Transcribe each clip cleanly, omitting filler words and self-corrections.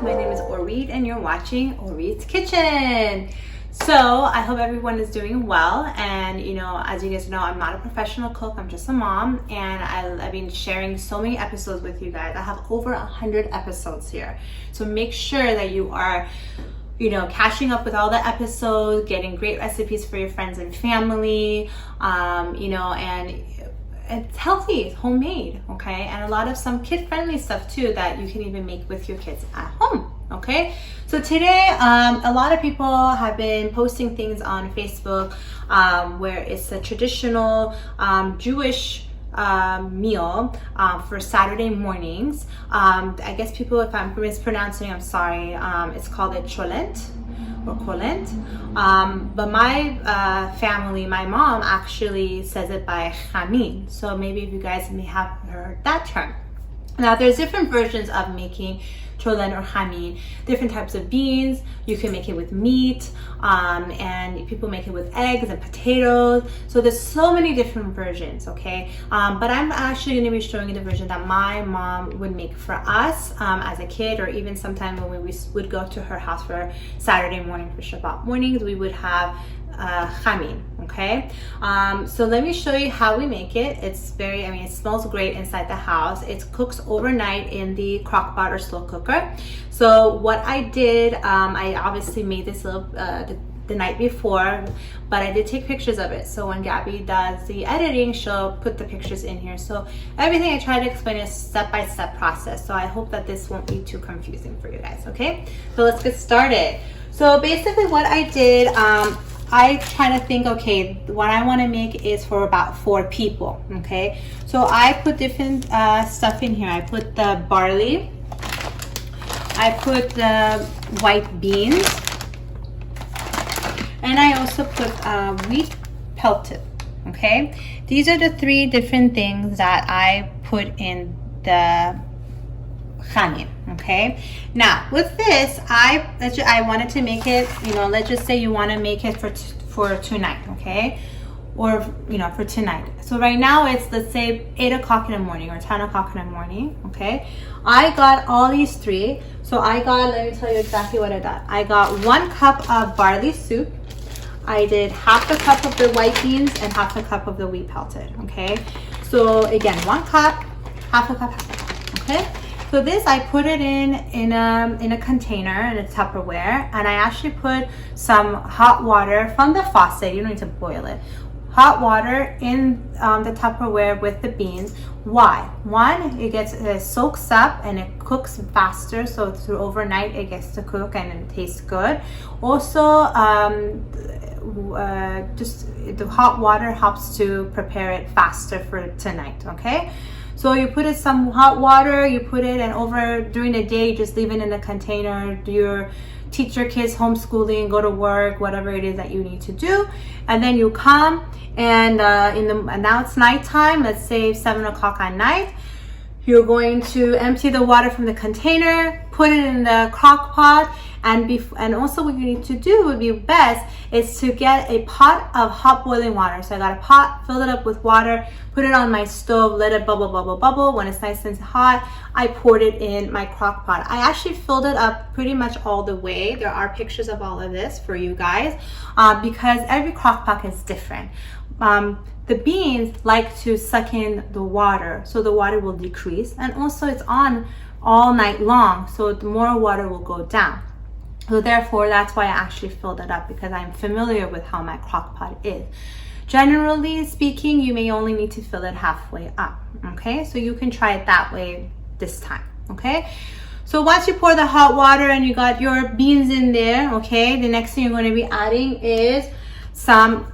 My name is Orit and you're watching Orit's Kitchen. So I hope everyone is doing well, and as you guys know, I'm not a professional cook, I'm just a mom, and I've been sharing so many episodes with you guys. I have over 100 episodes here, so make sure that you are catching up with all the episodes, getting great recipes for your friends and family, and it's healthy, it's homemade, okay? And a lot of some kid-friendly stuff too that you can even make with your kids at home, okay? So today, a lot of people have been posting things on Facebook where it's a traditional Jewish meal for Saturday mornings. I guess people, if I'm mispronouncing, I'm sorry. It's called a Cholent or Cholent. But my family, my mom actually says it by Hamin. So maybe if you guys may have heard that term. Now there's different versions of making Cholent or Hamin, different types of beans. You can make it with meat, and people make it with eggs and potatoes. So there's so many different versions, okay? But I'm actually going to be showing you the version that my mom would make for us as a kid, or even sometime when we would go to her house for Saturday morning, for Shabbat mornings, we would have Hamin, okay? So let me show you how we make it. It's it smells great inside the house. It cooks overnight in the crock pot or slow cooker. So what I did, I obviously made this little the night before, but I did take pictures of it. So when Gabby does the editing, she'll put the pictures in here. So everything I try to explain is step-by-step process. So I hope that this won't be too confusing for you guys, okay? So let's get started. So basically what I did, I try to think, okay, what I want to make is for about 4 people, okay? So I put different stuff in here. I put the barley, I put the white beans, and I also put wheat pelted, okay? These are the 3 different things that I put in the Hamin, okay? Now with this, I wanted to make it, let's just say you want to make it for tonight, okay? Or for tonight. So right now it's, let's say 8 o'clock in the morning or 10 o'clock in the morning, okay? I got all these 3. So let me tell you exactly what I got. I got 1 cup of barley soup. I did half a cup of the white beans and half a cup of the wheat pelted, okay? So again, 1 cup, half a cup, okay? So this, I put it in a container, in a Tupperware, and I actually put some hot water from the faucet. You don't need to boil it. Hot water in the Tupperware with the beans. Why? 1, it soaks up and it cooks faster. So through overnight, it gets to cook and it tastes good. Also, just the hot water helps to prepare it faster for tonight. Okay. So you put it some hot water, you put it, and during the day, you just leave it in a container. Teach your kids homeschooling, go to work, whatever it is that you need to do. And then you come and now it's nighttime, let's say 7 o'clock at night. You're going to empty the water from the container, put it in the crock pot, and also what you need to do would be best is to get a pot of hot boiling water. So I got a pot, filled it up with water, put it on my stove, let it bubble, bubble, bubble. When it's nice and hot, I poured it in my crock pot. I actually filled it up pretty much all the way. There are pictures of all of this for you guys because every crock pot is different. The beans like to suck in the water, so the water will decrease, and also it's on all night long, so the more water will go down. So therefore, that's why I actually filled it up, because I'm familiar with how my crock pot is. Generally speaking, you may only need to fill it halfway up, okay? So you can try it that way this time, okay? So once you pour the hot water and you got your beans in there, okay, the next thing you're going to be adding is some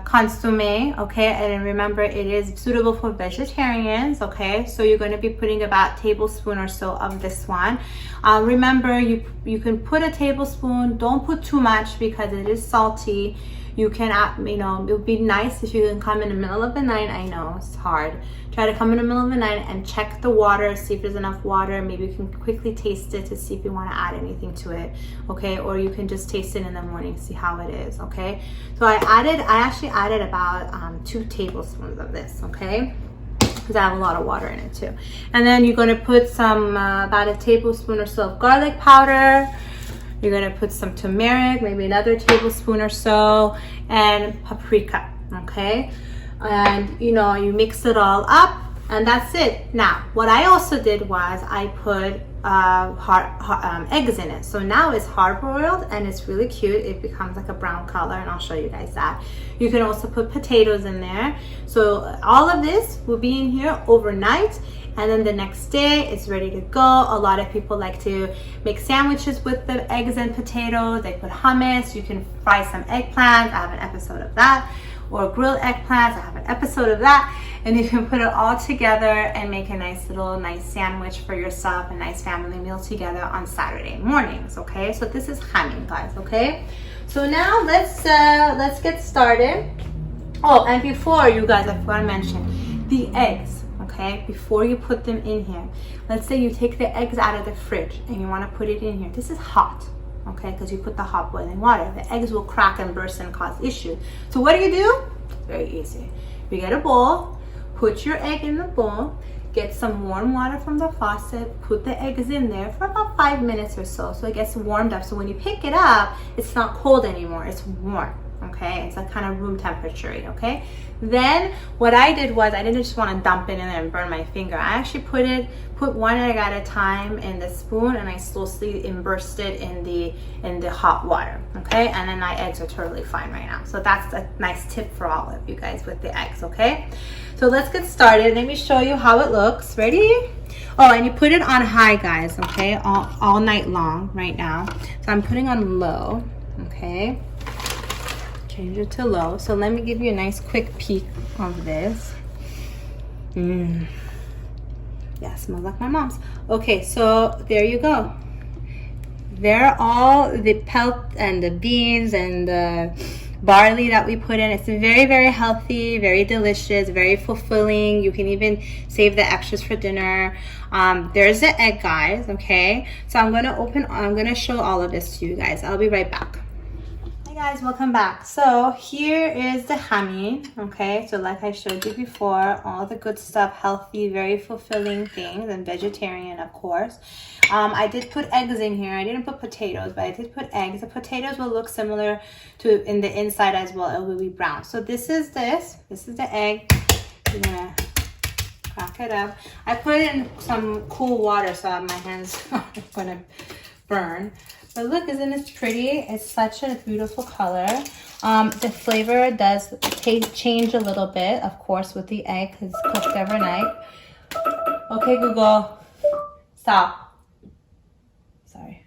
consomme, okay? And remember, it is suitable for vegetarians, okay? So you're going to be putting about a tablespoon or so of this one. Remember, you can put a tablespoon, don't put too much because it is salty. You can, it would be nice if you can come in the middle of the night. I know it's hard. Try to come in the middle of the night and check the water, see if there's enough water. Maybe you can quickly taste it to see if you want to add anything to it, okay? Or you can just taste it in the morning, see how it is, okay? So I actually added about 2 tablespoons of this, okay? because I have a lot of water in it too. And then you're going to put some about a tablespoon or so of garlic powder. You're going to put some turmeric, maybe another tablespoon or so, and paprika. Okay, and you know, you mix it all up, and that's it. Now what I also did was I put eggs in it, so now it's hard boiled and it's really cute. It becomes like a brown color, and I'll show you guys that. You can also put potatoes in there. So all of this will be in here overnight, and then the next day it's ready to go. A lot of people like to make sandwiches with the eggs and potatoes. They put hummus. You can fry some eggplants. I have an episode of that. Or grilled eggplants. I have an episode of that. And you can put it all together and make a nice sandwich for yourself, a nice family meal together on Saturday mornings. Okay, so this is Hamin, guys. Okay, so now let's get started. Oh, and before, you guys, I forgot to mention the eggs. Okay, before you put them in here, let's say you take the eggs out of the fridge and you want to put it in here. This is hot. Okay, because you put the hot boiling water, the eggs will crack and burst and cause issues. So what do? It's very easy. You get a bowl, put your egg in the bowl, get some warm water from the faucet, put the eggs in there for about 5 minutes or so it gets warmed up. So when you pick it up, it's not cold anymore, it's warm. Okay, it's like kind of room temperature. Okay, then what I did was I didn't just want to dump it in there and burn my finger. I actually put one egg at a time in the spoon, and I slowly immersed it in the hot water. Okay, and then my eggs are totally fine right now. So that's a nice tip for all of you guys with the eggs. Okay, so let's get started. Let me show you how it looks. Ready? Oh, and you put it on high, guys. Okay, all night long right now. So I'm putting on low. Okay, change it to low. So let me give you a nice quick peek of this. Yeah, smells like my mom's. Okay, so there you go. There are all the pelt and the beans and the barley that we put in. It's very, very healthy, very delicious, very fulfilling. You can even save the extras for dinner. There's the egg, guys. Okay, so I'm gonna show all of this to you guys. I'll be right back. Hi guys, welcome back. So here is the Hamin. Okay, so like I showed you before, all the good stuff, healthy, very fulfilling things, and vegetarian, of course. I did put eggs in here. I didn't put potatoes, but I did put eggs. The potatoes will look similar to in the inside as well. It will be brown. So this is the egg. You're gonna crack it up. I put in some cool water so my hands are gonna burn. But look, isn't it pretty? It's such a beautiful color. The flavor does change a little bit, of course, with the egg because it's cooked overnight. Okay, Google, stop. Sorry.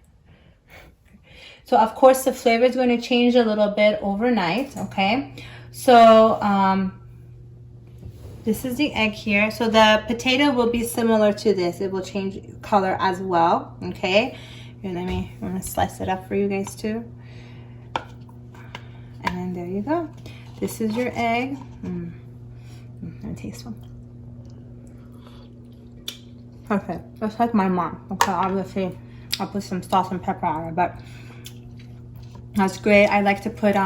So, of course, the flavor is going to change a little bit overnight, okay? So, this is the egg here. So, the potato will be similar to this. It will change color as well, okay? Here, I'm gonna slice it up for you guys too. And then there you go. This is your egg. Let me taste one. Perfect. Just like my mom. Okay, obviously I'll put some salt and pepper on it, but that's great. I like to put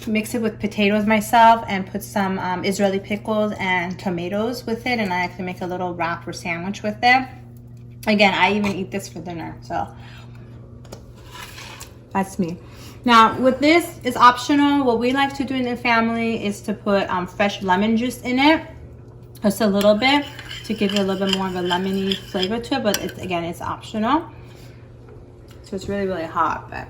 mix it with potatoes myself and put some Israeli pickles and tomatoes with it, and I like to make a little wrap or sandwich with it. Again, I even eat this for dinner, so that's me. Now, with this, it's optional. What we like to do in the family is to put fresh lemon juice in it, just a little bit, to give you a little bit more of a lemony flavor to it. But it's optional. So it's really, really hot, but.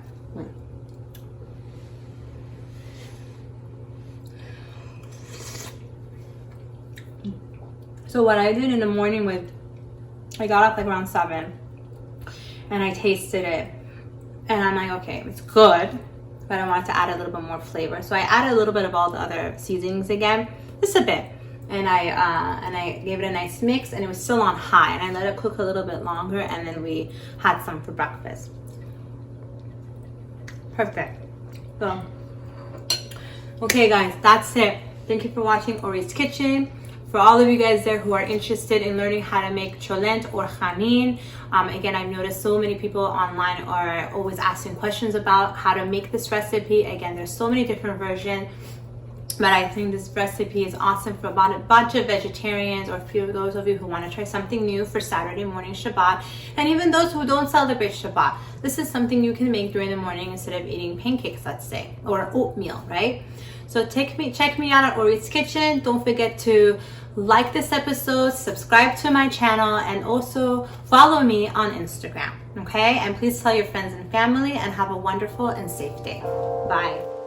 So what I did in the morning I got up like around 7, and I tasted it. And I'm like, okay, it's good, but I wanted to add a little bit more flavor. So I added a little bit of all the other seasonings again, just a bit. And I gave it a nice mix, and it was still on high. And I let it cook a little bit longer, and then we had some for breakfast. Perfect. So, okay guys, that's it. Thank you for watching Orit's Kitchen. For all of you guys there who are interested in learning how to make Cholent or Hamin, again, I've noticed so many people online are always asking questions about how to make this recipe. Again, there's so many different versions. But I think this recipe is awesome for about a bunch of vegetarians, or for those of you who want to try something new for Saturday morning Shabbat. And even those who don't celebrate Shabbat, this is something you can make during the morning instead of eating pancakes, let's say, or oatmeal, right? So check me out at Orit's Kitchen. Don't forget to like this episode, subscribe to my channel, and also follow me on Instagram, okay? And please tell your friends and family, and have a wonderful and safe day. Bye.